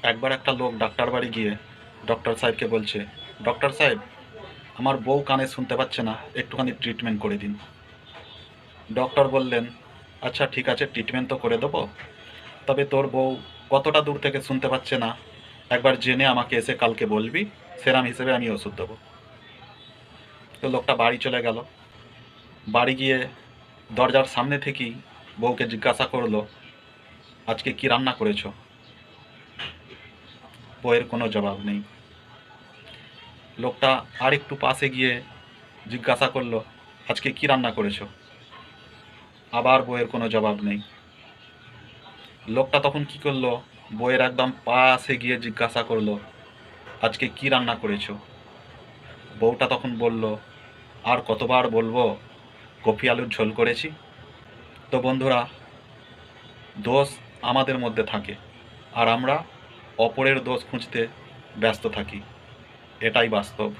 একবার একটা লোক ডাক্তার বাড়ি গিয়ে ডক্টর সাহেবকে বলছে, ডক্টর সাহেব, আমার বউ কানে শুনতে পাচ্ছে না, একটুখানি ট্রিটমেন্ট করে দিন। ডক্টর বললেন, আচ্ছা ঠিক আছে, ট্রিটমেন্ট তো করে দেবো, তবে তোর বউ কতটা দূর থেকে শুনতে পাচ্ছে না একবার জেনে আমাকে এসে কালকে বলবি, সেরাম হিসেবে আমি ওষুধ দেবো। তো লোকটা বাড়ি চলে গেল। বাড়ি গিয়ে দরজার সামনে থেকেই বউকে জিজ্ঞাসা করলো, আজকে কি রান্না করেছো? বউয়ের কোনো জবাব নেই। লোকটা আর একটু পাশে গিয়ে জিজ্ঞাসা করলো, আজকে কি রান্না করেছো? আবার বউয়ের কোনো জবাব নেই। লোকটা তখন কি করলো, বউয়ের একদম পাশে গিয়ে জিজ্ঞাসা করলো, আজকে কি রান্না করেছো? বউটা তখন বলল, আর কতবার বলবো, কফি আলুর ঝোল করেছি। তো বন্ধুরা, দোষ আমাদের মধ্যে থাকে, আর আমরা অপরের দোষ খুঁজতে ব্যস্ত থাকি, এটাই বাস্তব।